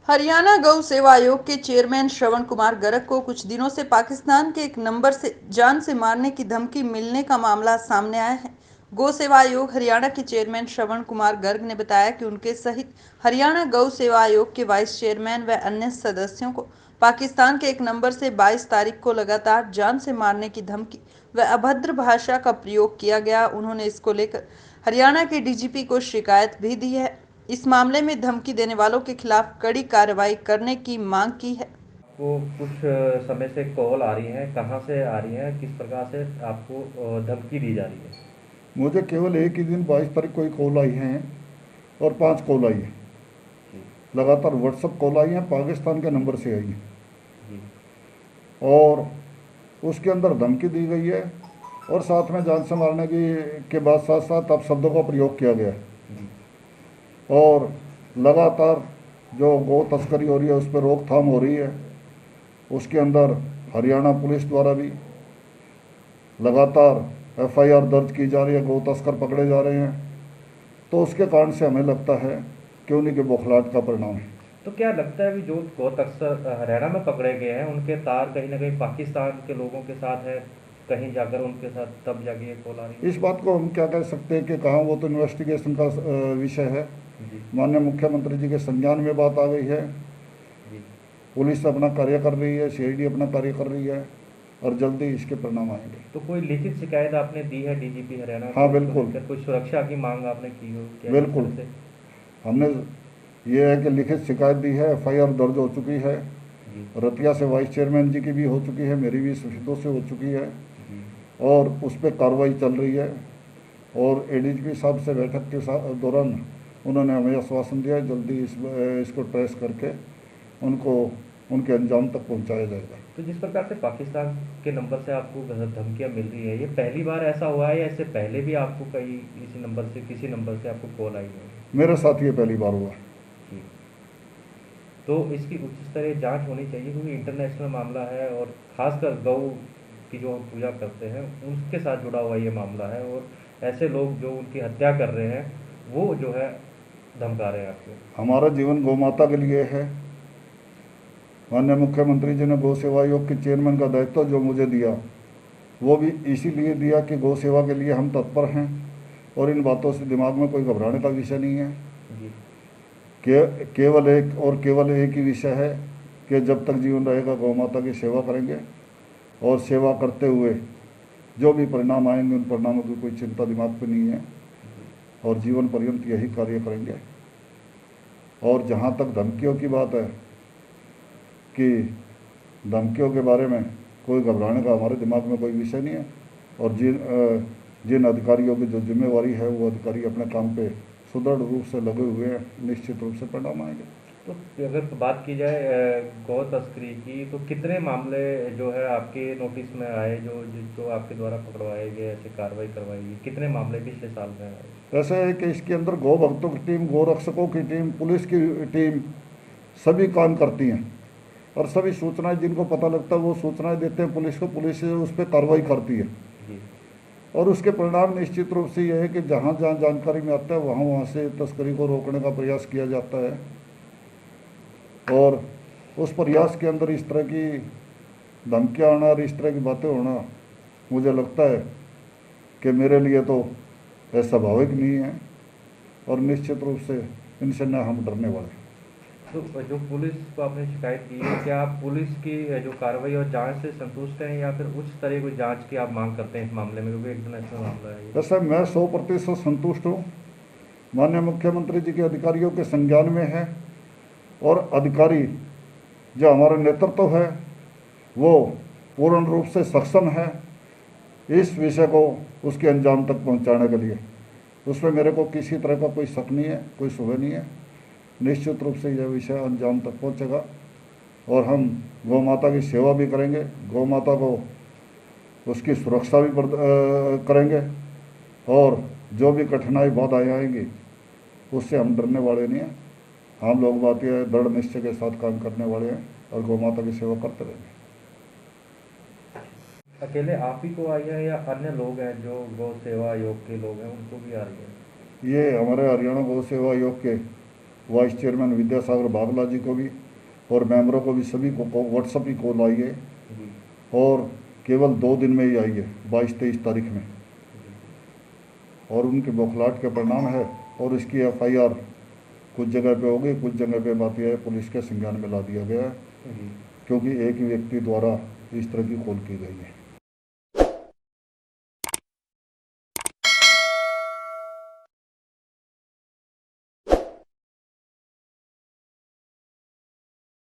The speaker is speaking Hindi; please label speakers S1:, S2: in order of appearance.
S1: हरियाणा गौ सेवा आयोग के चेयरमैन श्रवण कुमार गर्ग को कुछ दिनों से पाकिस्तान के एक नंबर से जान से मारने की धमकी मिलने का मामला सामने आया है। गौ सेवा आयोग हरियाणा के चेयरमैन श्रवण कुमार गर्ग ने बताया कि उनके सहित हरियाणा गौ सेवा आयोग के वाइस चेयरमैन व अन्य सदस्यों को पाकिस्तान के एक नंबर से 22 तारीख को लगातार जान से मारने की धमकी व अभद्र भाषा का प्रयोग किया गया। उन्होंने इसको लेकर हरियाणा के डीजीपी को शिकायत भी दी है। इस मामले में धमकी देने वालों के खिलाफ कड़ी कार्रवाई करने की मांग की है।
S2: आपको कुछ समय से कॉल आ रही है, कहाँ से आ रही है, किस प्रकार से आपको धमकी दी जा रही है?
S3: मुझे केवल एक ही दिन 22 तारीख को ही कॉल आई हैं और 5 कॉल आई हैं।
S2: जी।
S3: लगातार व्हाट्सअप कॉल आई हैं, पाकिस्तान के नंबर से आई हैं
S2: जी।
S3: और उसके अंदर धमकी दी गई है और साथ में जान से मारने के बाद साथ साथ अपशब्दों का प्रयोग किया गया है।
S2: जी।
S3: और लगातार जो गौ तस्करी हो रही है उस पर रोकथाम हो रही है। उसके अंदर हरियाणा पुलिस द्वारा भी लगातार एफआईआर दर्ज की जा रही है, गौ तस्कर पकड़े जा रहे हैं। तो उसके कारण से हमें लगता है कि उन्हीं के बौखलाहट का परिणाम है।
S2: तो क्या लगता है कि जो गौ तस्कर हरियाणा में पकड़े गए हैं, उनके तार कहीं ना कहीं पाकिस्तान के लोगों के साथ है, कहीं जाकर उनके साथ तब जाके ये कॉल आ रही है?
S3: इस बात को हम क्या कह सकते हैं कि कहाँ, वो तो इन्वेस्टिगेशन का विषय है।
S2: जी।
S3: माननीय मुख्यमंत्री जी के संज्ञान में बात आ गई है।
S2: जी।
S3: पुलिस अपना कार्य कर रही है, सीआईडी अपना कार्य कर रही है और जल्दी इसके परिणाम आएंगे।
S2: तो कोई लिखित शिकायत आपने दी है डीजीपी हरियाणा
S3: हाँ,
S2: को?
S3: बिल्कुल।
S2: कोई सुरक्षा की मांग आपने की हो क्या?
S3: बिल्कुल, हमने ये है कि लिखित शिकायत दी है, एफआईआर दर्ज हो चुकी है।
S2: जी।
S3: रतिया से वाइस चेयरमैन जी की भी हो चुकी है, मेरी भी शहीदों से हो चुकी है
S2: जी।
S3: और उस पर कार्रवाई चल रही है। और एडीजीपी साहब से बैठक के दौरान उन्होंने हमें आश्वासन दिया है जल्दी इसको ट्रेस करके उनको उनके अंजाम तक पहुंचाया जाएगा।
S2: तो जिस प्रकार से पाकिस्तान के नंबर से आपको धमकियां मिल रही है, ये पहली बार ऐसा हुआ है या इससे पहले भी आपको कई किसी नंबर से आपको कॉल आई है?
S3: मेरे साथ ये पहली बार हुआ।
S2: जी। तो इसकी उच्च स्तरीय जांच होनी चाहिए, क्योंकि इंटरनेशनल मामला है और खासकर गौ की जो हम पूजा करते हैं उसके साथ जुड़ा हुआ ये मामला है, और ऐसे लोग जो उनकी हत्या कर रहे हैं वो जो है धमका रहे हैं आपको।
S3: हमारा जीवन गौ माता के लिए है। माननीय मुख्यमंत्री जी ने गौ सेवा आयोग के चेयरमैन का दायित्व जो मुझे दिया वो भी इसीलिए दिया कि गौ सेवा के लिए हम तत्पर हैं और इन बातों से दिमाग में कोई घबराने का विषय नहीं है।
S2: जी।
S3: केवल एक ही विषय है कि जब तक जीवन रहेगा गौ माता की सेवा करेंगे और सेवा करते हुए जो भी परिणाम आएंगे उन परिणामों की कोई चिंता दिमाग पे नहीं है और जीवन पर्यंत यही कार्य करेंगे। और जहाँ तक धमकियों की बात है कि धमकियों के बारे में कोई घबराने का हमारे दिमाग में कोई विषय नहीं है और जिन अधिकारियों की जो जिम्मेवारी है वो अधिकारी अपने काम पे सुदृढ़ रूप से लगे हुए हैं, निश्चित रूप से परिणाम आएंगे।
S2: तो अगर बात की जाए गौ तस्करी की, तो कितने मामले जो है आपके नोटिस में आए, जो आपके द्वारा पकड़वाए गए, ऐसे कार्रवाई करवाई गई, कितने मामले पिछले साल में आए?
S3: ऐसा है कि इसके अंदर गौ भक्तों की टीम, गौ रक्षकों की टीम, पुलिस की टीम सभी काम करती हैं और सभी सूचनाएं जिनको पता लगता है वो सूचनाएं देते हैं पुलिस को, पुलिस उस पर कार्रवाई करती है।
S2: जी।
S3: और उसके परिणाम निश्चित रूप से यह है कि जहाँ जहाँ जानकारी में आता है वहाँ से तस्करी को रोकने का प्रयास किया जाता है। और उस प्रयास के अंदर इस तरह की धमकियाँ आना और इस तरह की बातें होना मुझे लगता है कि मेरे लिए तो स्वाभाविक नहीं है और निश्चित रूप से इनसे न हम डरने वाले।
S2: तो जो पुलिस को आपने शिकायत की है, क्या आप पुलिस की जो कार्रवाई और जांच से संतुष्ट हैं या फिर उच्च स्तरीय कोई जांच की आप मांग करते हैं इस मामले में, क्योंकि इंटरनेशनल मामला है ये?
S3: वैसे मैं 100% संतुष्ट हूँ। माननीय मुख्यमंत्री जी के अधिकारियों के संज्ञान में है और अधिकारी जो हमारा नेतृत्व है वो पूर्ण रूप से सक्षम है इस विषय को उसके अंजाम तक पहुंचाने के लिए। उसमें मेरे को किसी तरह का कोई शक नहीं है, कोई शुबह नहीं है। निश्चित रूप से यह विषय अंजाम तक पहुंचेगा और हम गौ माता की सेवा भी करेंगे, गौ माता को उसकी सुरक्षा भी करेंगे और जो भी कठिनाई बाधाएं आएंगी उससे हम डरने वाले नहीं हैं। हम लोग बात यह दृढ़ निश्चय के साथ काम करने वाले हैं और गौ माता की सेवा करते रहेंगे।
S2: अकेले आप ही को आई है या अन्य लोग हैं जो गौ सेवा आयोग के लोग हैं उनको भी आ रही है?
S3: ये हमारे हरियाणा गौ सेवा आयोग के वाइस चेयरमैन विद्यासागर बागला जी को भी और मेंबरों को भी सभी को व्हाट्सअप ही कॉल आई है
S2: जी
S3: और केवल 2 दिन में ही आई है, 22-23 तारीख में, और उनके बौखलाहट के परिणाम है। और इसकी FIR कुछ जगह पे हो गई, कुछ जगह पे बात यह है पुलिस के संज्ञान में ला दिया गया है,
S2: जी
S3: क्योंकि एक ही व्यक्ति द्वारा इस तरह की कॉल की गई है।